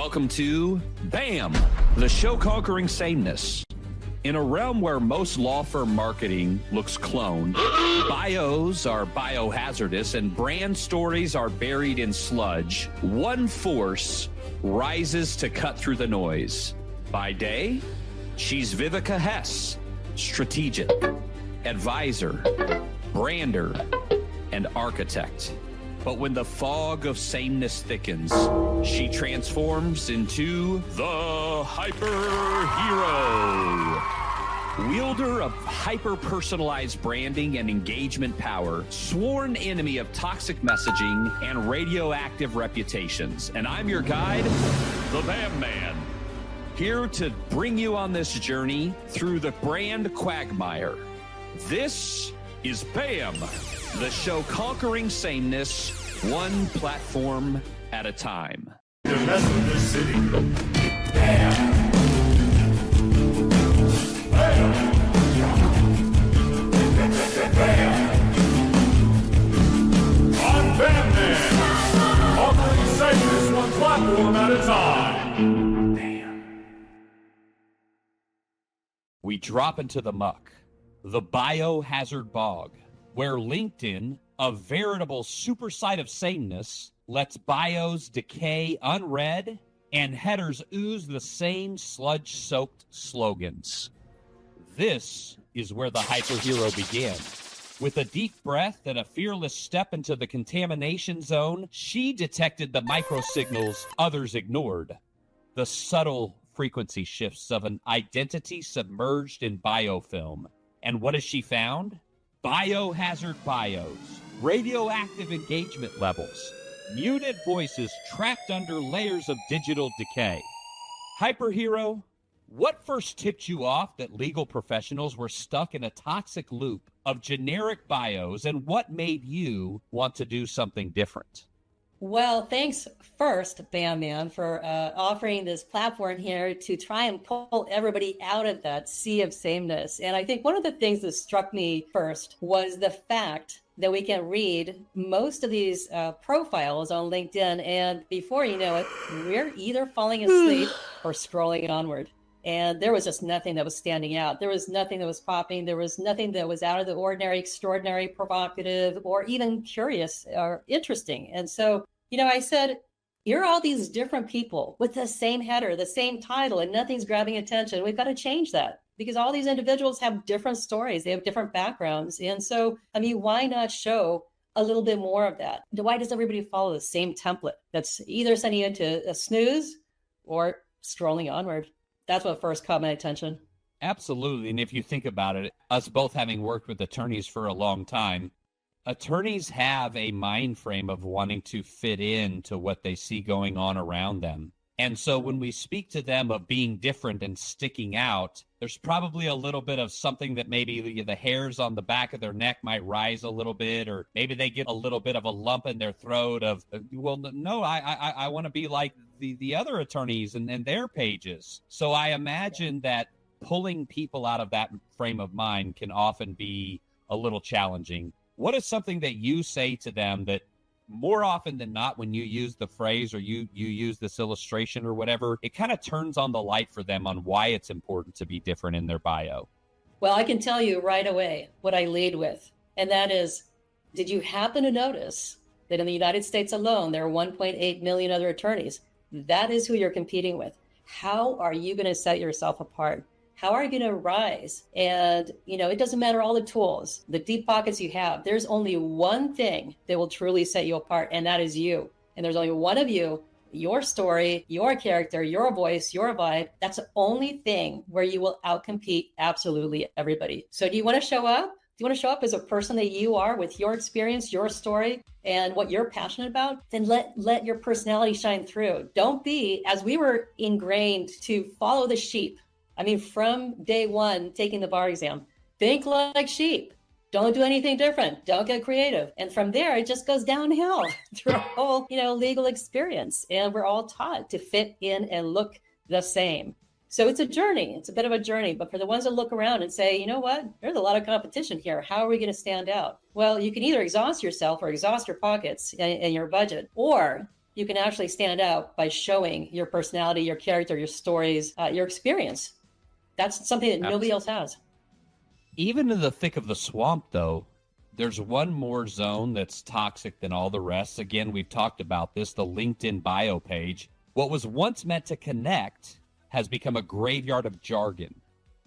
Welcome to BAM, the show conquering sameness. In a realm where most law firm marketing looks cloned, bios are biohazardous, and brand stories are buried in sludge, one force rises to cut through the noise. By day, she's Vivica Hess, strategic, advisor, brander, and architect. But when the fog of sameness thickens, she transforms into the hyper hero. Wielder of hyper-personalized branding and engagement power, sworn enemy of toxic messaging and radioactive reputations. And I'm your guide, the BAM Man, here to bring you on this journey through the brand quagmire. This is BAM, the show conquering sameness, one platform at a time. The mess of this city. BAM! BAM! BAM! I'm BAM Man, offering sameness one platform at a time. BAM. We drop into the muck, the biohazard bog, where LinkedIn, a veritable super site of sameness, lets bios decay unread and headers ooze the same sludge-soaked slogans. This is where the hyperhero began. With a deep breath and a fearless step into the contamination zone, she detected the microsignals others ignored, the subtle frequency shifts of an identity submerged in biofilm. And what has she found? Biohazard bios, radioactive engagement levels, muted voices trapped under layers of digital decay. Hyperhero, what first tipped you off that legal professionals were stuck in a toxic loop of generic bios, and what made you want to do something different? Well, thanks first, BAM Man, for offering this platform here to try and pull everybody out of that sea of sameness. And I think one of the things that struck me first was the fact that we can read most of these profiles on LinkedIn, and before you know it, we're either falling asleep or scrolling onward. And there was just nothing that was standing out. There was nothing that was popping. There was nothing that was out of the ordinary, extraordinary, provocative, or even curious or interesting. And so, I said, here are all these different people with the same header, the same title, and nothing's grabbing attention. We've got to change that because all these individuals have different stories. They have different backgrounds. And so, why not show a little bit more of that? Why does everybody follow the same template that's either sending you into a snooze or scrolling onward? That's what first caught my attention. Absolutely. And if you think about it, us both having worked with attorneys for a long time, attorneys have a mind frame of wanting to fit in to what they see going on around them. And so when we speak to them of being different and sticking out, there's probably a little bit of something that maybe the hairs on the back of their neck might rise a little bit, or maybe they get a little bit of a lump in their throat of, well, no, I want to be like the other attorneys and their pages. So I imagine that pulling people out of that frame of mind can often be a little challenging. What is something that you say to them that more often than not, when you use the phrase or you use this illustration or whatever, it kind of turns on the light for them on why it's important to be different in their bio? Well, I can tell you right away what I lead with, and that is, did you happen to notice that in the United States alone, there are 1.8 million other attorneys? That is who you're competing with. How are you going to set yourself apart? How are you going to rise? And, it doesn't matter all the tools, the deep pockets you have. There's only one thing that will truly set you apart, and that is you. And there's only one of you, your story, your character, your voice, your vibe. That's the only thing where you will outcompete absolutely everybody. So do you want to show up? Do you want to show up as a person that you are with your experience, your story, and what you're passionate about? Then let your personality shine through. Don't be, as we were ingrained to follow the sheep. From day one, taking the bar exam, think like sheep. Don't do anything different. Don't get creative. And from there, it just goes downhill through a whole, legal experience. And we're all taught to fit in and look the same. So it's a journey. It's a bit of a journey. But for the ones that look around and say, you know what, there's a lot of competition here. How are we going to stand out? Well, you can either exhaust yourself or exhaust your pockets and your budget, or you can actually stand out by showing your personality, your character, your stories, your experience. That's something that nobody else has. Even in the thick of the swamp, though, there's one more zone that's toxic than all the rest. Again, we've talked about this, the LinkedIn bio page. What was once meant to connect has become a graveyard of jargon,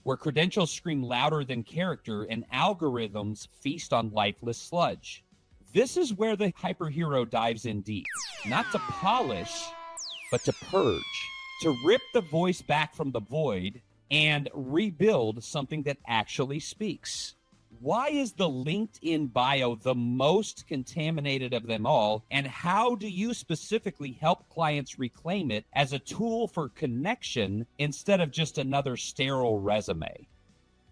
where credentials scream louder than character and algorithms feast on lifeless sludge. This is where the hyperhero dives in deep, not to polish, but to purge, to rip the voice back from the void and rebuild something that actually speaks. Why is the LinkedIn bio the most contaminated of them all? And how do you specifically help clients reclaim it as a tool for connection instead of just another sterile resume?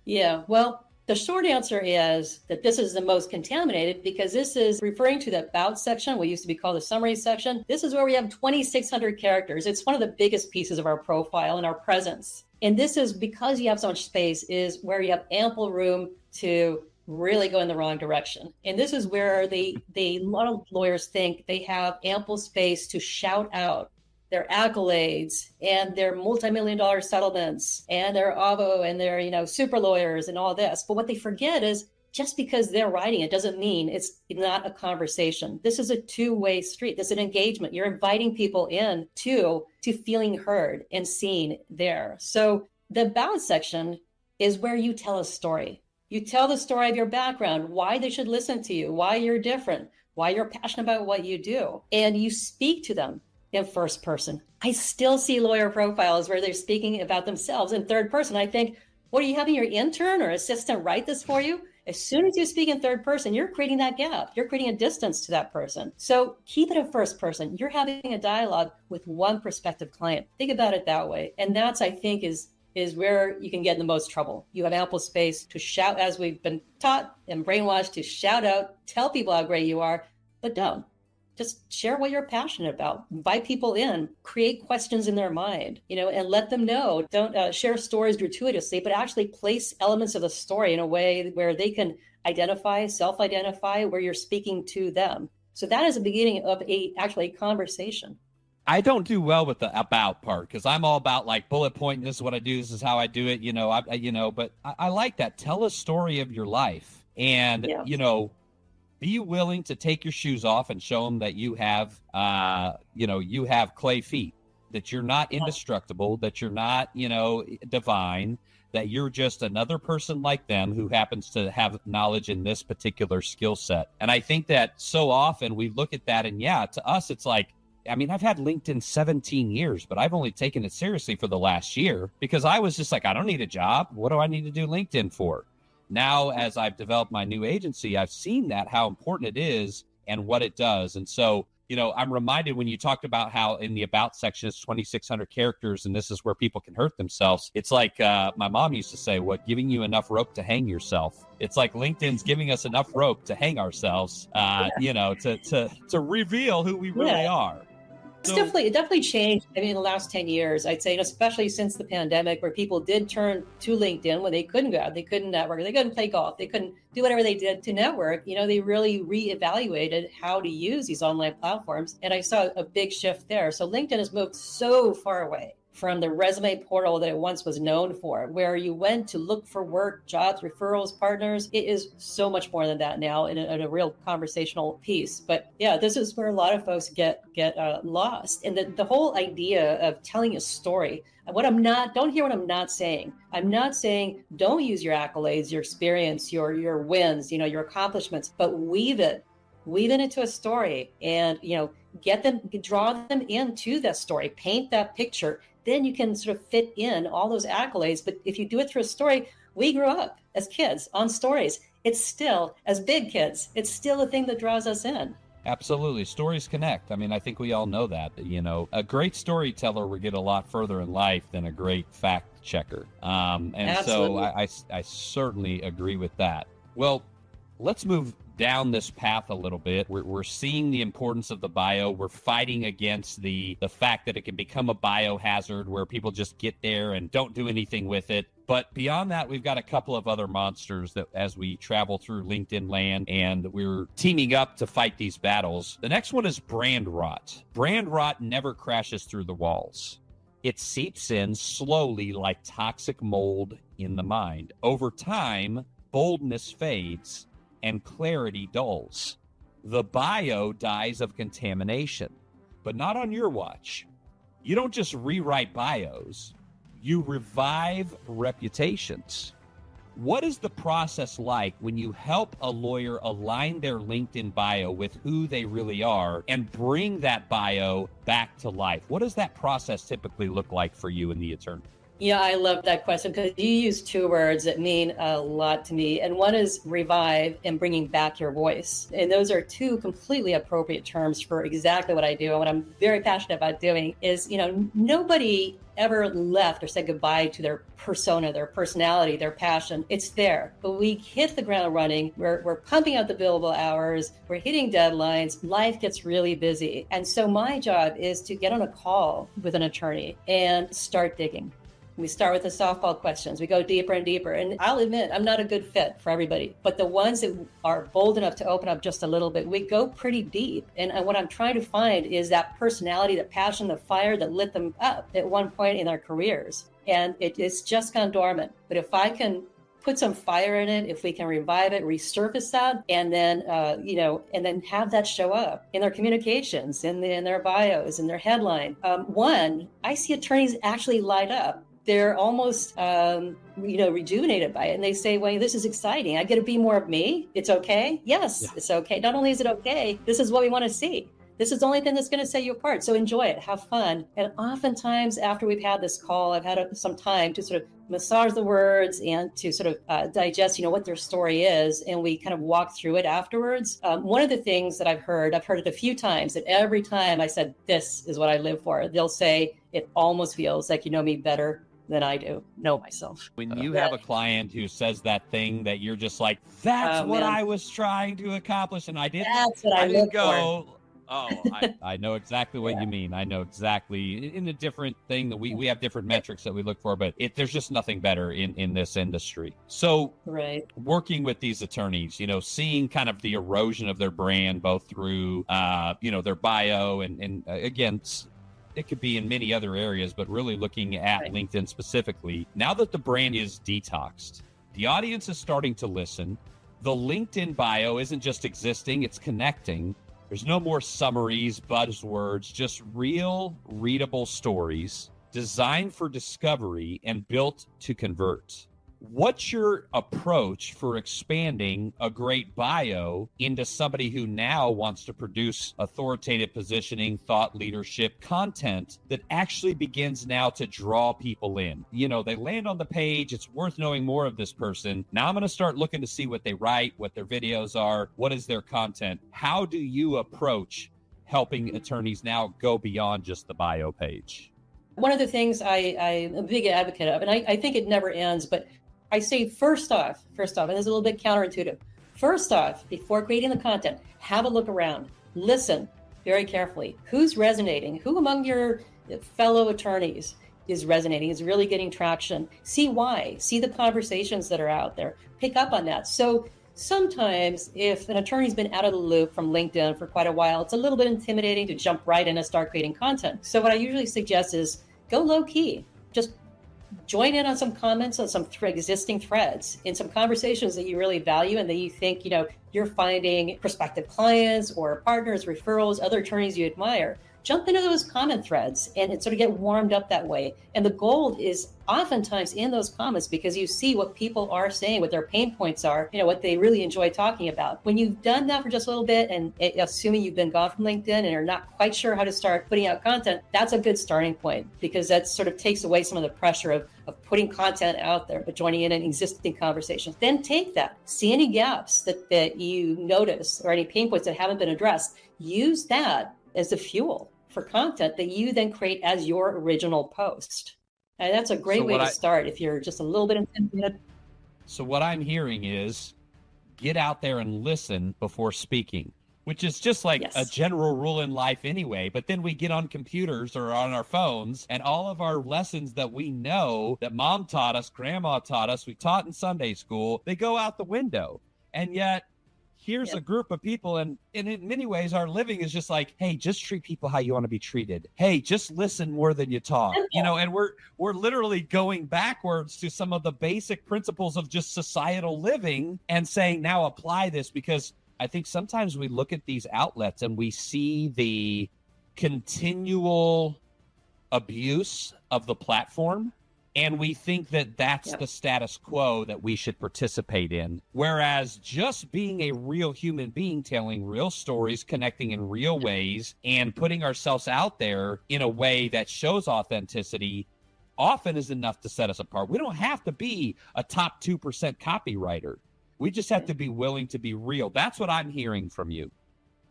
Yeah, well, the short answer is that this is the most contaminated because this is referring to the about section, what used to be called the summary section. This is where we have 2,600 characters. It's one of the biggest pieces of our profile and our presence. And this is because you have so much space is where you have ample room to really go in the wrong direction. And this is where a lot of lawyers think they have ample space to shout out their accolades and their multi-million-dollar settlements and their AVO and their, super lawyers and all this. But what they forget is just because they're writing it doesn't mean it's not a conversation. This is a two-way street. This is an engagement. You're inviting people in to feeling heard and seen there. So the about section is where you tell a story. You tell the story of your background, why they should listen to you, why you're different, why you're passionate about what you do, and you speak to them in first person. I still see lawyer profiles where they're speaking about themselves in third person. I think, what are you having your intern or assistant write this for you? As soon as you speak in third person, you're creating that gap. You're creating a distance to that person. So keep it in first person. You're having a dialogue with one prospective client. Think about it that way. And that's, I think, is where you can get in the most trouble. You have ample space to shout, as we've been taught and brainwashed, to shout out, tell people how great you are, but don't. Just share what you're passionate about. Invite people in, create questions in their mind, and let them know. Don't share stories gratuitously, but actually place elements of the story in a way where they can identify, self-identify, where you're speaking to them. So that is the beginning of a conversation. I don't do well with the about part because I'm all about like bullet point. This is what I do. This is how I do it. But I like that. Tell a story of your life and, be willing to take your shoes off and show them that you have, you have clay feet, that you're not indestructible, that you're not, divine, that you're just another person like them who happens to have knowledge in this particular skill set. And I think that so often we look at that and to us, it's like, I've had LinkedIn 17 years, but I've only taken it seriously for the last year because I was just like, I don't need a job. What do I need to do LinkedIn for? Now, as I've developed my new agency, I've seen that, how important it is and what it does. And so, I'm reminded when you talked about how in the about section, it's 2,600 characters, and this is where people can hurt themselves. It's like my mom used to say, giving you enough rope to hang yourself. It's like LinkedIn's giving us enough rope to hang ourselves, to reveal who we really are. It's definitely changed. In the last 10 years, I'd say, especially since the pandemic, where people did turn to LinkedIn when they couldn't go out, they couldn't network, they couldn't play golf, they couldn't do whatever they did to network. They really reevaluated how to use these online platforms. And I saw a big shift there. So LinkedIn has moved so far away from the resume portal that it once was known for, where you went to look for work, jobs, referrals, partners. It is so much more than that now in a real conversational piece. But this is where a lot of folks get lost. And the whole idea of telling a story, don't hear what I'm not saying. I'm not saying don't use your accolades, your experience, your wins, your accomplishments, but weave it into a story and, draw them into that story, paint that picture. Then you can sort of fit in all those accolades. But if you do it through a story, we grew up as kids on stories. It's still, as big kids, it's still a thing that draws us in. Absolutely. Stories connect. I think we all know that, a great storyteller will get a lot further in life than a great fact checker. And Absolutely. So I certainly agree with that. Well, let's move down this path a little bit. We're seeing the importance of the bio. We're fighting against the fact that it can become a biohazard where people just get there and don't do anything with it. But beyond that, we've got a couple of other monsters that as we travel through LinkedIn land, and we're teaming up to fight these battles. The next one is brand rot. Brand rot never crashes through the walls. It seeps in slowly like toxic mold in the mind. Over time, boldness fades and clarity dulls. The bio dies of contamination, but not on your watch. You don't just rewrite bios. You revive reputations. What is the process like when you help a lawyer align their LinkedIn bio with who they really are and bring that bio back to life? What does that process typically look like for you and the attorney? Yeah, I love that question because you use two words that mean a lot to me. And one is revive and bringing back your voice. And those are two completely appropriate terms for exactly what I do. And what I'm very passionate about doing is, nobody ever left or said goodbye to their persona, their personality, their passion. It's there. But we hit the ground running. We're pumping out the billable hours. We're hitting deadlines. Life gets really busy. And so my job is to get on a call with an attorney and start digging. We start with the softball questions. We go deeper and deeper. And I'll admit, I'm not a good fit for everybody. But the ones that are bold enough to open up just a little bit, we go pretty deep. And what I'm trying to find is that personality, the passion, the fire that lit them up at one point in their careers. And it's just gone dormant. But if I can put some fire in it, if we can revive it, resurface that, and then, and then have that show up in their communications, in their bios, in their headline. I see attorneys actually light up. They're almost, rejuvenated by it. And they say, well, this is exciting. I get to be more of me. It's okay. Yes, yeah. It's okay. Not only is it okay, this is what we want to see. This is the only thing that's going to set you apart. So enjoy it. Have fun. And oftentimes after we've had this call, I've had some time to sort of massage the words and to sort of digest, what their story is. And we kind of walk through it afterwards. One of the things that I've heard it a few times, that every time I said, this is what I live for, they'll say, it almost feels like you know me better than I do know myself. When you have a client who says that thing that you're just like, that's what I was trying to accomplish, and I didn't. That's what I didn't go. I know exactly what you mean. I know exactly. In a different thing that we have different metrics that we look for, but there's just nothing better in this industry. So working with these attorneys, seeing kind of the erosion of their brand, both through, their bio and again, it could be in many other areas, but really looking at LinkedIn specifically. Now that the brand is detoxed, the audience is starting to listen. The LinkedIn bio isn't just existing, it's connecting. There's no more summaries, buzzwords, just real, readable stories designed for discovery and built to convert. What's your approach for expanding a great bio into somebody who now wants to produce authoritative positioning, thought leadership content that actually begins now to draw people in? They land on the page. It's worth knowing more of this person. Now I'm going to start looking to see what they write, what their videos are, what is their content. How do you approach helping attorneys now go beyond just the bio page? One of the things I'm a big advocate of, and I think it never ends, but I say first off, and it's a little bit counterintuitive. First off, before creating the content, have a look around. Listen very carefully. Who's resonating? Who among your fellow attorneys is resonating, is really getting traction? See why. See the conversations that are out there. Pick up on that. So sometimes if an attorney's been out of the loop from LinkedIn for quite a while, it's a little bit intimidating to jump right in and start creating content. So what I usually suggest is go low key. Just join in on some comments on some existing threads in some conversations that you really value and that you think, you're finding prospective clients or partners, referrals, other attorneys you admire. Jump into those comment threads and sort of get warmed up that way. And the gold is oftentimes in those comments because you see what people are saying, what their pain points are, what they really enjoy talking about. When you've done that for just a little bit, and assuming you've been gone from LinkedIn and are not quite sure how to start putting out content, that's a good starting point because that sort of takes away some of the pressure of putting content out there, but joining in existing conversations. Then take that, see any gaps that you notice or any pain points that haven't been addressed. Use that as the fuel for content that you then create as your original post. And that's a great way to start if you're just a little bit intimidated. So what I'm hearing is get out there and listen before speaking, which is just like a general rule in life anyway. But then we get on computers or on our phones, and all of our lessons that we know that mom taught us, grandma taught us, we taught in Sunday school, they go out the window. And yet here's a group of people, and in many ways our living is just like, hey, just treat people how you want to be treated. Hey, just listen more than you talk. You know, and we're literally going backwards to some of the basic principles of just societal living and saying, now apply this. Because I think sometimes we look at these outlets and we see the continual abuse of the platform, and we think that that's the status quo that we should participate in. Whereas just being a real human being, telling real stories, connecting in real ways, and putting ourselves out there in a way that shows authenticity often is enough to set us apart. We don't have to be a top 2% copywriter. We just have to be willing to be real. That's what I'm hearing from you.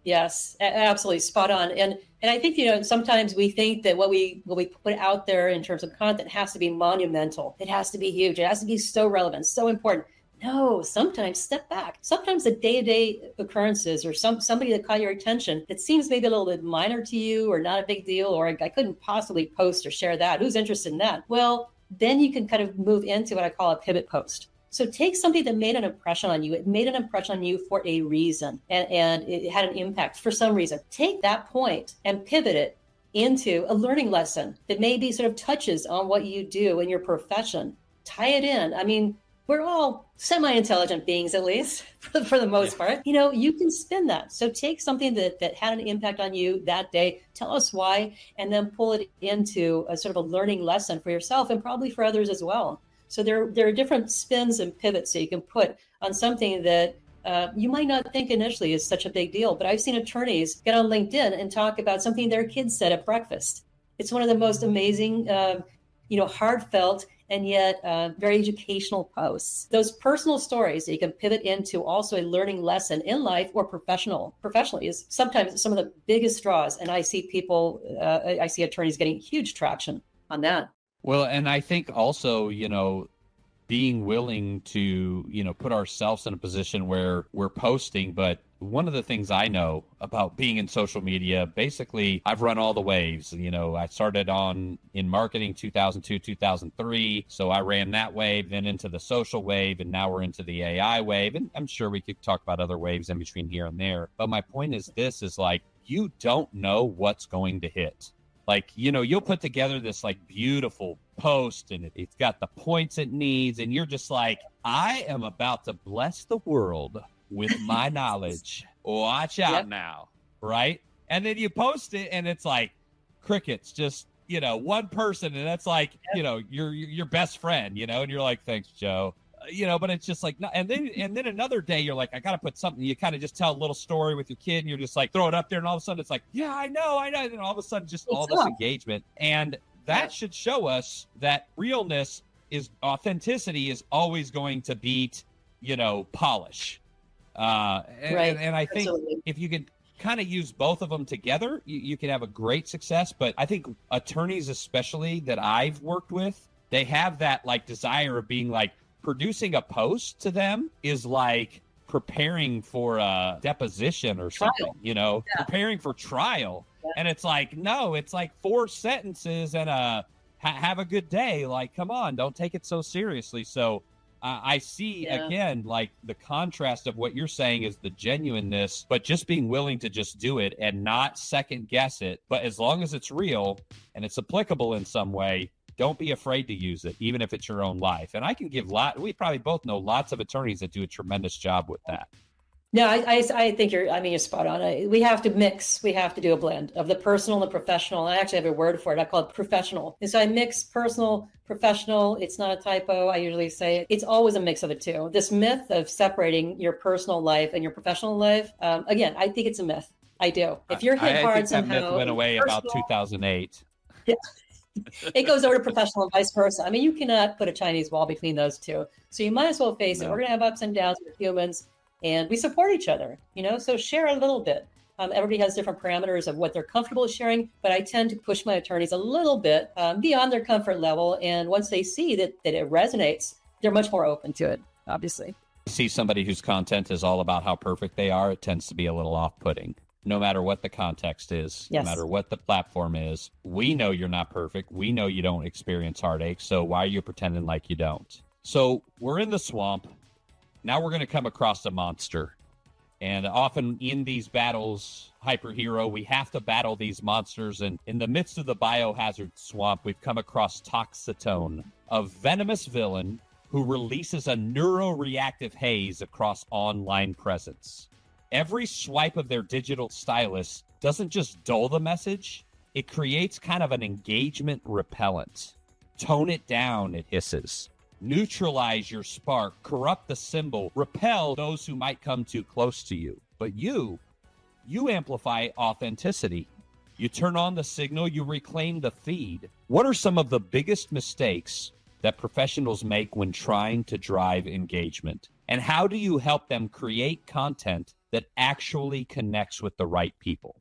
Yes, absolutely spot on. And I think, you know, sometimes we think that what we put out there in terms of content has to be monumental. It has to be huge. It has to be so relevant, so important. No, sometimes step back. Sometimes the day-to-day occurrences or somebody that caught your attention that seems maybe a little bit minor to you or not a big deal, or I couldn't possibly post or share that. Who's interested in that? Well, then you can kind of move into what I call a pivot post. So take something that made an impression on you. It made an impression on you for a reason, and it had an impact for some reason. Take that point and pivot it into a learning lesson that maybe sort of touches on what you do in your profession. Tie it in. I mean, we're all semi-intelligent beings, at least for the most part. You know, you can spin that. So take something that had an impact on you that day, tell us why, and then pull it into a sort of a learning lesson for yourself and probably for others as well. So there are different spins and pivots that you can put on something that you might not think initially is such a big deal. But I've seen attorneys get on LinkedIn and talk about something their kids said at breakfast. It's one of the most amazing, heartfelt and yet very educational posts. Those personal stories that you can pivot into also a learning lesson in life or professionally is sometimes some of the biggest draws. And I see attorneys getting huge traction on that. Well, and I think also, you know, being willing to, you know, put ourselves in a position where we're posting. But one of the things I know about being in social media, basically, I've run all the waves. You know, I started in marketing 2002, 2003. So I ran that wave, then into the social wave, and now we're into the AI wave. And I'm sure we could talk about other waves in between here and there. But my point is this is like, you don't know what's going to hit. Like, you know, you'll put together this like beautiful post and it's got the points it needs. And you're just like, I am about to bless the world with my knowledge. Watch out now. Right. And then you post it and it's like crickets, just, you know, one person. And that's like, you know, your best friend, you know, and you're like, thanks, Joe. You know, but it's just like, and then another day you're like, I got to put something. You kind of just tell a little story with your kid and you're just like, throw it up there. And all of a sudden it's like, yeah, I know. And all of a sudden just all this engagement. And that should show us that authenticity is always going to beat, you know, polish. And I think if you can kind of use both of them together, you can have a great success. But I think attorneys, especially that I've worked with, they have that like desire of being like, producing a post to them is like preparing for a deposition or something, you know, preparing for trial. Yeah. And it's like, no, it's like 4 sentences and have a good day. Like, come on, don't take it so seriously. So I see, again, like the contrast of what you're saying is the genuineness, but just being willing to just do it and not second guess it. But as long as it's real and it's applicable in some way, don't be afraid to use it, even if it's your own life. And I can give we probably both know lots of attorneys that do a tremendous job with that. No, I think you're spot on. We have to mix. We have to do a blend of the personal and the professional. I actually have a word for it. I call it professional. And so I mix personal, professional. It's not a typo. I usually say it. It's always a mix of the two. This myth of separating your personal life and your professional life, again, I think it's a myth. I do. If you're hit hard somehow. That myth went away about 2008. Yeah. It goes over to professional and vice versa. I mean, you cannot put a Chinese wall between those two. So you might as well face it. We're going to have ups and downs with humans, and we support each other, you know, so share a little bit. Everybody has different parameters of what they're comfortable sharing, but I tend to push my attorneys a little bit beyond their comfort level. And once they see that it resonates, they're much more open to it, obviously. See somebody whose content is all about how perfect they are, it tends to be a little off-putting. No matter what the context is, Yes. no matter what the platform is, we know you're not perfect. We know you don't experience heartache, so why are you pretending like you don't? So we're in the swamp. Now we're going to come across a monster. And often in these battles, Hyperhero, we have to battle these monsters. And in the midst of the biohazard swamp, we've come across Toxitone, a venomous villain who releases a neuroreactive haze across online presence. Every swipe of their digital stylus doesn't just dull the message, it creates kind of an engagement repellent. Tone it down, it hisses. Neutralize your spark, corrupt the symbol, repel those who might come too close to you. But you amplify authenticity. You turn on the signal, you reclaim the feed. What are some of the biggest mistakes that professionals make when trying to drive engagement? And how do you help them create content that actually connects with the right people?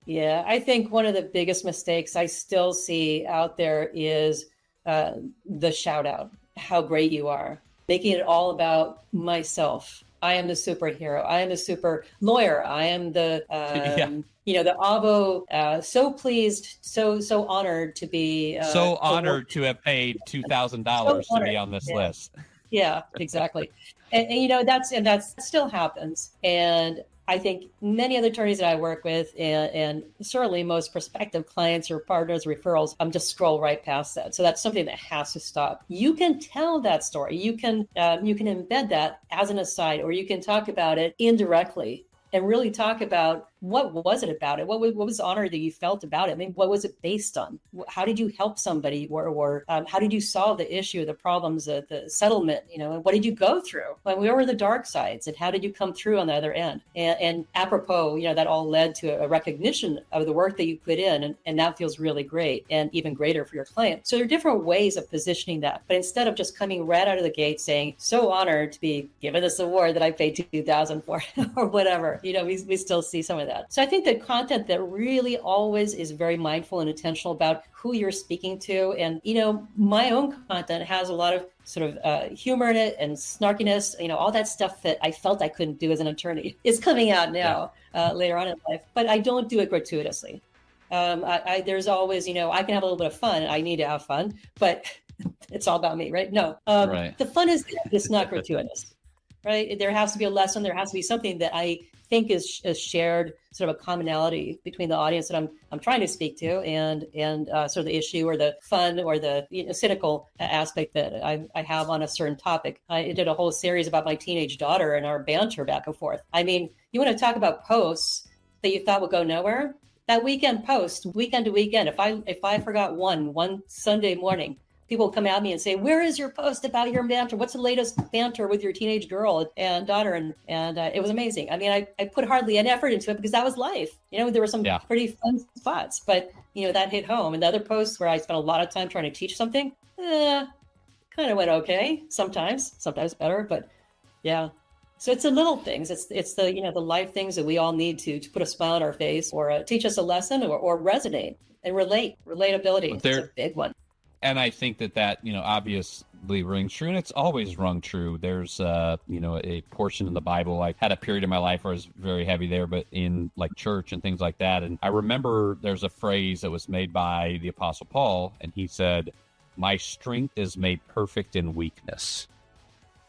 Yeah, I think one of the biggest mistakes I still see out there is the shout out, how great you are, making it all about myself. I am the superhero. I am the super lawyer. I am the, the Avo. So pleased, so honored to be. So honored to have paid $2,000 to be on this list. Yeah, exactly. and that still happens. And I think many other attorneys that I work with, and certainly most prospective clients or partners, referrals, just scroll right past that. So that's something that has to stop. You can tell that story. You can embed that as an aside, or you can talk about it indirectly and really talk about what was it about it? What was the honor that you felt about it? I mean, what was it based on? How did you help somebody, or how did you solve the issue, the problems, the settlement? And what did you go through? When we were the dark sides, and how did you come through on the other end? And apropos, that all led to a recognition of the work that you put in, and that feels really great, and even greater for your client. So there are different ways of positioning that, but instead of just coming right out of the gate saying, "So honored to be given this award that I paid $2,000 for," or whatever, we still see some of that. So I think the content that really always is very mindful and intentional about who you're speaking to. And, my own content has a lot of sort of humor in it and snarkiness, all that stuff that I felt I couldn't do as an attorney is coming out now later on in life. But I don't do it gratuitously. There's always, I can have a little bit of fun. I need to have fun, but it's all about me, right? No, Right. The fun is it's not gratuitous, right? There has to be a lesson. There has to be something that I think is shared, sort of a commonality between the audience that I'm trying to speak to, and sort of the issue or the fun or the cynical aspect that I have on a certain topic. I did a whole series about my teenage daughter and our banter back and forth. I mean, you want to talk about posts that you thought would go nowhere? That weekend post, weekend to weekend, if I forgot one Sunday morning, people come at me and say, "Where is your post about your banter? What's the latest banter with your teenage girl and daughter?" And it was amazing. I mean, I put hardly an effort into it because that was life. There were some pretty fun spots, but that hit home. And the other posts where I spent a lot of time trying to teach something, kind of went okay. Sometimes better, but yeah. So it's the little things. It's the the life things that we all need to put a smile on our face, or teach us a lesson, or resonate and relate. Relatability is a big one. And I think that obviously rings true, and it's always rung true. There's, a portion in the Bible. I had a period in my life where I was very heavy there, but in like church and things like that. And I remember there's a phrase that was made by the Apostle Paul, and he said, "My strength is made perfect in weakness."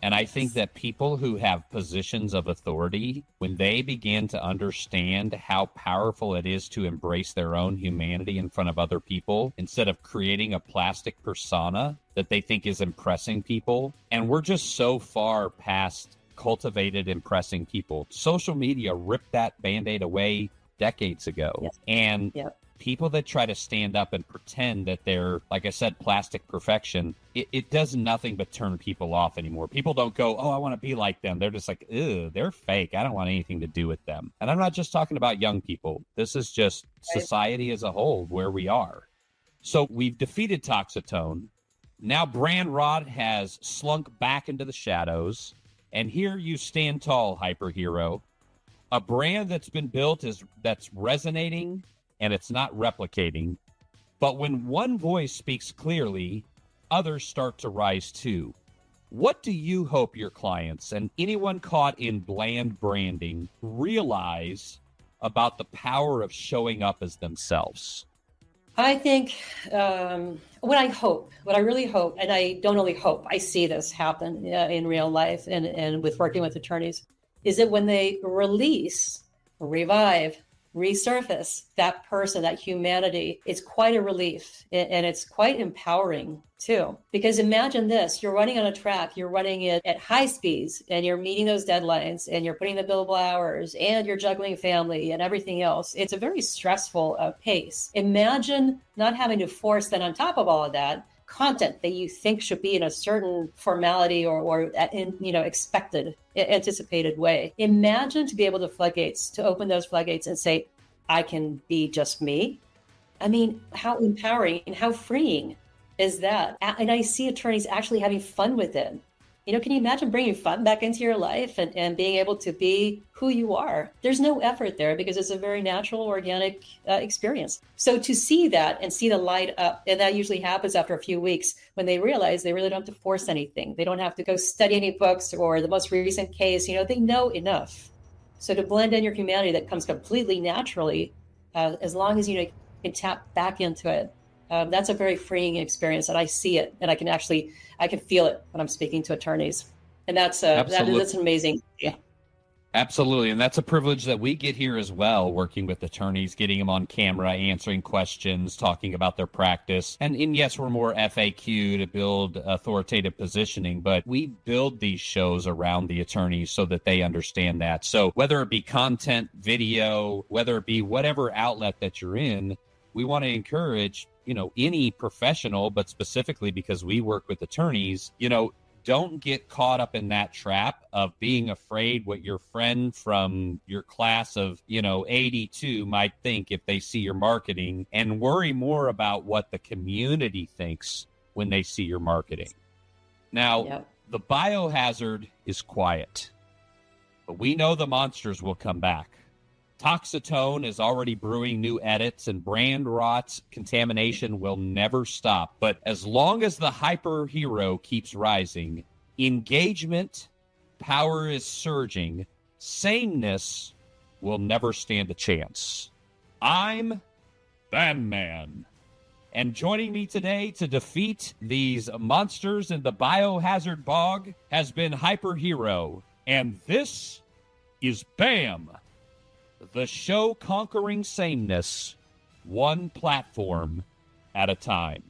And I think that people who have positions of authority, when they begin to understand how powerful it is to embrace their own humanity in front of other people, instead of creating a plastic persona that they think is impressing people. And we're just so far past cultivated impressing people. Social media ripped that Band-Aid away decades ago. Yes. And people that try to stand up and pretend that they're, like I said, plastic perfection, it does nothing but turn people off anymore. People don't go, "Oh, I want to be like them." They're just like, "Ew, they're fake. I don't want anything to do with them." And I'm not just talking about young people. This is just society as a whole, where we are. So we've defeated Toxitone. Now Brand Rod has slunk back into the shadows. And here you stand tall, Hyperhero. A brand that's been built that's resonating, and it's not replicating. But when one voice speaks clearly, others start to rise too. What do you hope your clients and anyone caught in bland branding realize about the power of showing up as themselves? I think what I really hope, and I don't only hope, I see this happen in real life and with working with attorneys, is that when they release, revive, resurface that person, that humanity, it's quite a relief and it's quite empowering too. Because imagine this, you're running on a track, you're running it at high speeds and you're meeting those deadlines and you're putting the billable hours and you're juggling family and everything else. It's a very stressful pace. Imagine not having to force then on top of all of that content that you think should be in a certain formality or in, expected, anticipated way. Imagine to be able to open those floodgates and say, I can be just me. I mean, how empowering and how freeing is that? And I see attorneys actually having fun with it. Can you imagine bringing fun back into your life and being able to be who you are? There's no effort there because it's a very natural, organic experience. So to see that and see the light up, and that usually happens after a few weeks when they realize they really don't have to force anything. They don't have to go study any books or the most recent case. They know enough. So to blend in your humanity that comes completely naturally, as long as you can tap back into it. That's a very freeing experience, and I see it, and I can feel it when I'm speaking to attorneys, and that's amazing. Yeah, absolutely, and that's a privilege that we get here as well, working with attorneys, getting them on camera, answering questions, talking about their practice, and yes, we're more FAQ to build authoritative positioning, but we build these shows around the attorneys so that they understand that. So whether it be content, video, whether it be whatever outlet that you're in, we want to encourage any professional, but specifically because we work with attorneys, don't get caught up in that trap of being afraid what your friend from your class of, 82 might think if they see your marketing, and worry more about what the community thinks when they see your marketing. Now, The biohazard is quiet, but we know the monsters will come back. Toxitone is already brewing new edits, and brand rot's contamination will never stop. But as long as the hyper hero keeps rising, engagement, power is surging, sameness will never stand a chance. I'm Batman. And joining me today to defeat these monsters in the biohazard bog has been Hyper Hero. And this is BAM! The show conquering sameness, one platform at a time.